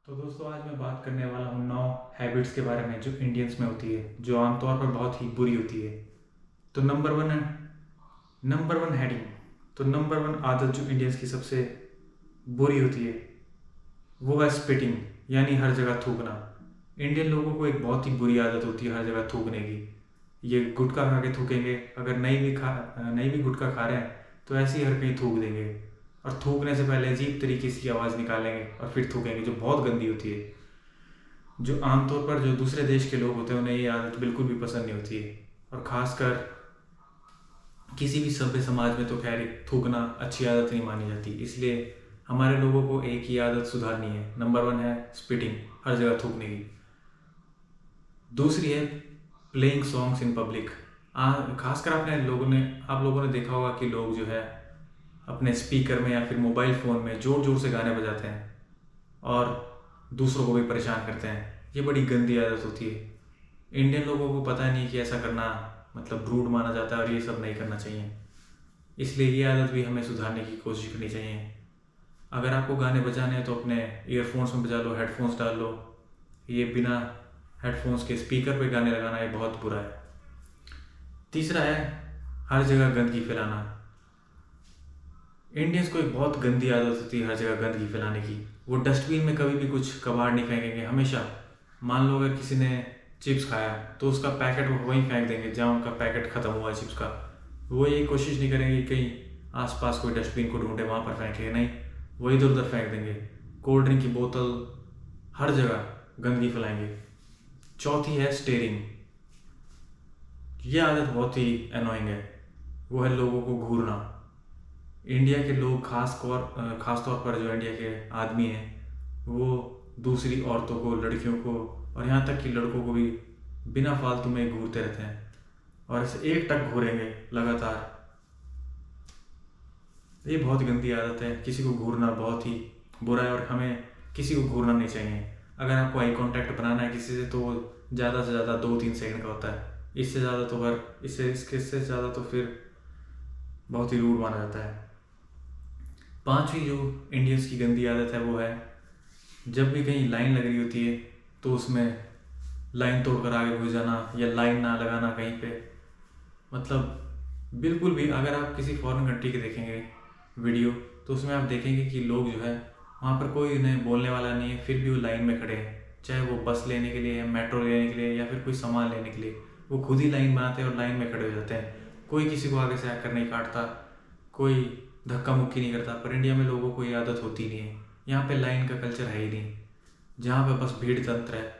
तो दोस्तों आज मैं बात करने वाला हूँ 9 हैबिट्स के बारे में जो इंडियंस में होती है, जो आमतौर पर बहुत ही बुरी होती है। तो नंबर वन हेडिंग। तो नंबर वन आदत जो इंडियंस की सबसे बुरी होती है वो है स्पिटिंग, यानी हर जगह थूकना। इंडियन लोगों को एक बहुत ही बुरी आदत होती है हर जगह थूकने की। ये गुटखा खा के थूकेंगे, अगर नहीं भी गुटखा खा रहे हैं तो ऐसे ही हर कहीं थूक देंगे, और थूकने से पहले अजीब तरीके से आवाज़ निकालेंगे और फिर थूकेंगे, जो बहुत गंदी होती है। जो आमतौर पर जो दूसरे देश के लोग होते हैं उन्हें ये आदत बिल्कुल भी पसंद नहीं होती है, और ख़ासकर किसी भी सभ्य समाज में तो खैर थूकना अच्छी आदत नहीं मानी जाती। इसलिए हमारे लोगों को एक ही आदत सुधारनी है। नंबर वन है स्पिटिंग, हर जगह थूकने की। दूसरी है प्लेइंग सॉन्ग्स इन पब्लिक। खासकर आप लोगों ने देखा होगा कि लोग जो है अपने स्पीकर में या फिर मोबाइल फ़ोन में ज़ोर ज़ोर से गाने बजाते हैं और दूसरों को भी परेशान करते हैं। ये बड़ी गंदी आदत होती है। इंडियन लोगों को पता नहीं कि ऐसा करना मतलब रूड माना जाता है और ये सब नहीं करना चाहिए। इसलिए ये आदत भी हमें सुधारने की कोशिश करनी चाहिए। अगर आपको गाने बजाने हैं तो अपने ईयरफोन्स में बजा लो, हेडफोन्स डाल लो। ये बिना हेडफोन्स के स्पीकर पे गाने लगाना ये बहुत बुरा है। तीसरा है हर जगह गंदगी फैलाना। इंडियंस को एक बहुत गंदी आदत होती है हर जगह गंदगी फैलाने की। वो डस्टबिन में कभी भी कुछ कबाड़ नहीं फेंकेंगे हमेशा। मान लो अगर किसी ने चिप्स खाया तो उसका पैकेट वो वहीं फेंक देंगे जहाँ उनका पैकेट ख़त्म हुआ है चिप्स का। वो ये कोशिश नहीं करेंगे कि कहीं आसपास कोई डस्टबिन को ढूंढे वहाँ पर फेंके, नहीं, वो इधर उधर फेंक देंगे। कोल्ड ड्रिंक की बोतल, हर जगह गंदगी फैलाएंगे। चौथी है स्टेरिंग। ये आदत बहुत ही अनोइंग है। वो है लोगों को घूरना। इंडिया के लोग खास तौर पर जो इंडिया के आदमी हैं वो दूसरी औरतों को, लड़कियों को और यहाँ तक कि लड़कों को भी बिना फालतू में घूरते रहते हैं, और ऐसे एक टक घूरेंगे लगातार। ये बहुत गंदी आदत है। किसी को घूरना बहुत ही बुरा है और हमें किसी को घूरना नहीं चाहिए। अगर आपको आई कांटेक्ट बनाना है किसी से तो ज़्यादा से ज़्यादा 2-3 सेकंड का होता है। इससे ज़्यादा तो फिर इससे ज़्यादा तो फिर बहुत ही रूड माना जाता है। पांचवी जो इंडियंस की गंदी आदत है वो है जब भी कहीं लाइन लग रही होती है तो उसमें लाइन तोड़कर आगे घुस जाना या लाइन ना लगाना कहीं पे। मतलब बिल्कुल भी, अगर आप किसी फॉरेन कंट्री के देखेंगे वीडियो तो उसमें आप देखेंगे कि लोग जो है वहाँ पर कोई उन्हें बोलने वाला नहीं है, फिर भी वो लाइन में खड़े हैं। चाहे वो बस लेने के लिए या मेट्रो लेने के लिए या फिर कोई सामान लेने के लिए, वो खुद ही लाइन बनाते हैं और लाइन में खड़े हो जाते हैं। कोई किसी को आगे से आकर नहीं काटता, कोई धक्का मुक्की नहीं करता। पर इंडिया में लोगों को ये आदत होती नहीं है। यहाँ पे लाइन का कल्चर है ही नहीं। जहाँ पे बस भीड़ तंत्र है,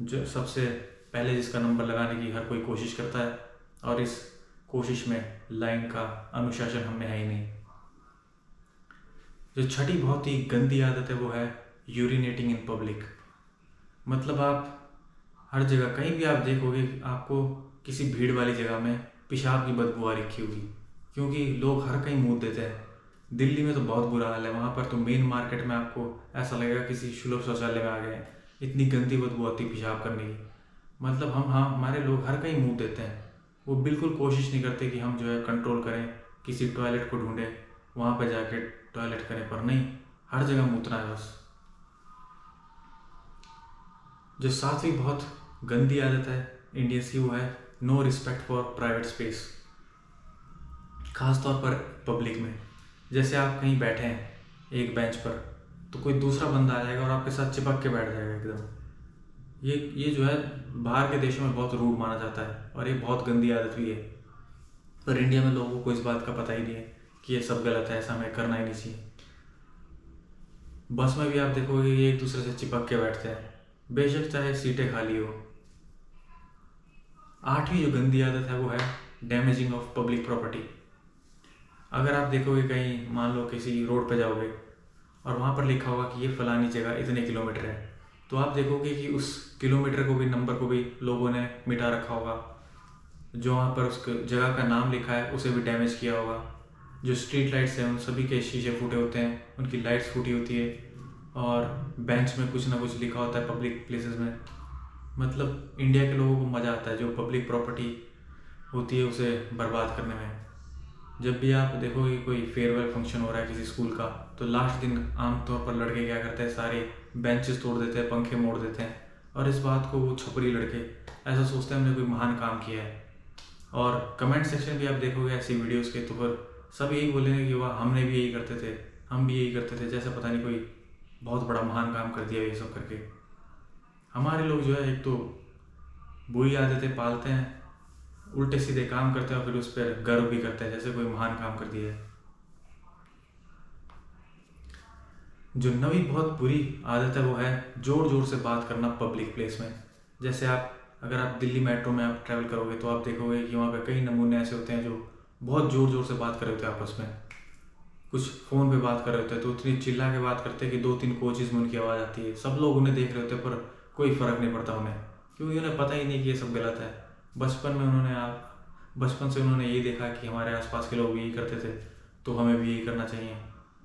जो सबसे पहले जिसका नंबर लगाने की हर कोई कोशिश करता है, और इस कोशिश में लाइन का अनुशासन हमें है ही नहीं। जो छठी बहुत ही गंदी आदत है वो है यूरिनेटिंग इन पब्लिक। मतलब आप हर जगह कहीं भी आप देखोगे आपको किसी भीड़ वाली जगह में पेशाब की बदबू आ रखी होगी, क्योंकि लोग हर कहीं मुँह देते हैं। दिल्ली में तो बहुत बुरा हाल है। वहाँ पर तो मेन मार्केट में आपको ऐसा लगेगा किसी सुलभ शौचालय में आ गए हैं। इतनी गंदी बदबू आती है पेशाब करने की। मतलब हमारे लोग हर कहीं मुँह देते हैं। वो बिल्कुल कोशिश नहीं करते कि हम जो है कंट्रोल करें, किसी टॉयलेट को ढूंढें, वहाँ पर जाके टॉयलेट करें, पर नहीं, हर जगह मूतना है बस। जो सातवीं बहुत गंदी आदत है इंडियंस की वो है no respect for private space, खासतौर पर पब्लिक में। जैसे आप कहीं बैठे हैं एक बेंच पर, तो कोई दूसरा बंदा आ जाएगा और आपके साथ चिपक के बैठ जाएगा एकदम। ये जो है बाहर के देशों में बहुत रूड माना जाता है और ये बहुत गंदी आदत भी है। पर इंडिया में लोगों को इस बात का पता ही नहीं है कि ये सब गलत है, ऐसा हमें करना ही नहीं चाहिए। बस में भी आप देखोगे ये एक दूसरे से चिपक के बैठते हैं, बेशक चाहे सीटें खाली हो। आठवीं जो गंदी आदत है वो है डैमेजिंग ऑफ पब्लिक प्रॉपर्टी। अगर आप देखोगे कहीं, मान लो किसी रोड पे जाओगे और वहाँ पर लिखा होगा कि ये फलानी जगह इतने किलोमीटर है, तो आप देखोगे कि उस किलोमीटर को भी, नंबर को भी लोगों ने मिटा रखा होगा। जो वहाँ पर उस जगह का नाम लिखा है उसे भी डैमेज किया होगा। जो स्ट्रीट लाइट्स हैं उन सभी के शीशे फूटे होते हैं, उनकी लाइट्स फूटी होती है, और बेंच में कुछ ना कुछ लिखा होता है पब्लिक प्लेसेस में। मतलब इंडिया के लोगों को मज़ा आता है जो पब्लिक प्रॉपर्टी होती है उसे बर्बाद करने में। जब भी आप देखोगे कोई फेयरवेल फंक्शन हो रहा है किसी स्कूल का, तो लास्ट दिन आमतौर पर लड़के क्या करते हैं, सारे बेंचेस तोड़ देते हैं, पंखे मोड़ देते हैं, और इस बात को वो छपरी लड़के ऐसा सोचते हैं हमने कोई महान काम किया है। और कमेंट सेक्शन भी आप देखोगे ऐसी वीडियोस के, तो फिर सब यही बोलेंगे कि वाह हमने भी यही करते थे, हम भी यही करते थे, जैसे पता नहीं कोई बहुत बड़ा महान काम कर दिया ये सब करके। हमारे लोग जो है एक तो बुरी आदतें पालते हैं, उल्टे सीधे काम करते हैं और फिर उस पर गर्व भी करते हैं जैसे कोई महान काम कर दिया है। जो नवी बहुत बुरी आदत है वो है ज़ोर ज़ोर से बात करना पब्लिक प्लेस में। जैसे अगर आप दिल्ली मेट्रो में आप ट्रैवल करोगे तो आप देखोगे कि वहाँ पे कई नमूने ऐसे होते हैं जो बहुत ज़ोर ज़ोर से बात कर रहे होते हैं आपस में, कुछ फ़ोन पे बात कर रहे होते हैं तो उतनी चिल्ला के बात करते हैं कि 2-3 कोचेज़ में उनकी आवाज़ आती है। सब लोग उन्हें देख रहे होते हैं पर कोई फ़र्क नहीं पड़ता उन्हें, क्योंकि उन्हें पता ही नहीं कि ये सब गलत है। बचपन से उन्होंने यही देखा कि हमारे आसपास के लोग यही करते थे तो हमें भी यही करना चाहिए।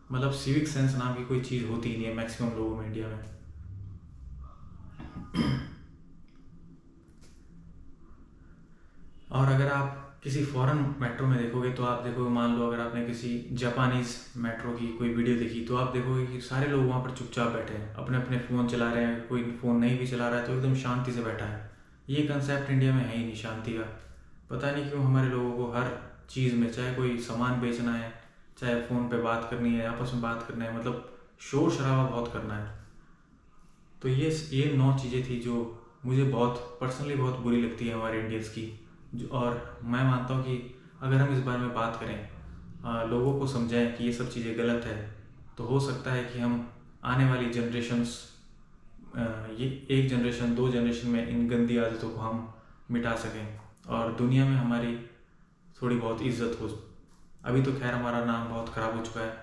मतलब सिविक सेंस नाम की कोई चीज़ होती ही नहीं है मैक्सिमम लोगों में इंडिया में। और अगर आप किसी फॉरेन मेट्रो में देखोगे तो आप देखोगे, मान लो अगर आपने किसी जापानीज़ मेट्रो की कोई वीडियो देखी तो आप देखोगे कि सारे लोग वहाँ पर चुपचाप बैठे हैं, अपने अपने फ़ोन चला रहे हैं, कोई फ़ोन नहीं भी चला रहा है तो एकदम शांति से बैठा है। ये कंसेप्ट इंडिया में है ही नहीं शांति का। पता नहीं क्यों हमारे लोगों को हर चीज़ में, चाहे कोई सामान बेचना है, चाहे फ़ोन पे बात करनी है, आपस में बात करना है, मतलब शोर शराबा बहुत करना है। तो ये 9 चीज़ें थी जो मुझे बहुत पर्सनली बहुत बुरी लगती है हमारे इंडियंस की। और मैं मानता हूँ कि अगर हम इस बारे में बात करें, लोगों को समझाएं कि ये सब चीज़ें गलत है, तो हो सकता है कि हम आने वाली जनरेशन्स, ये 1 जनरेशन 2 जनरेशन में इन गंदी आदतों को हम मिटा सकें और दुनिया में हमारी थोड़ी बहुत इज्जत हो। अभी तो खैर हमारा नाम बहुत ख़राब हो चुका है।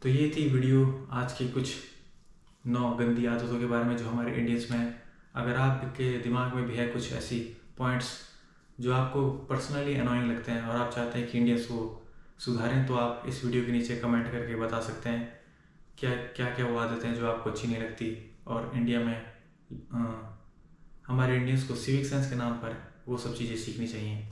तो ये थी वीडियो आज की कुछ 9 गंदी आदतों के बारे में जो हमारे इंडियंस में है। अगर आपके दिमाग में भी है कुछ ऐसी पॉइंट्स जो आपको पर्सनली अनोइंग लगते हैं और आप चाहते हैं कि इंडियंस को सुधारें, तो आप इस वीडियो के नीचे कमेंट करके बता सकते हैं क्या वो आदतें हैं जो आपको अच्छी नहीं लगती और इंडिया में हमारे इंडियंस को सिविक सेंस के नाम पर वो सब चीज़ें सीखनी चाहिए।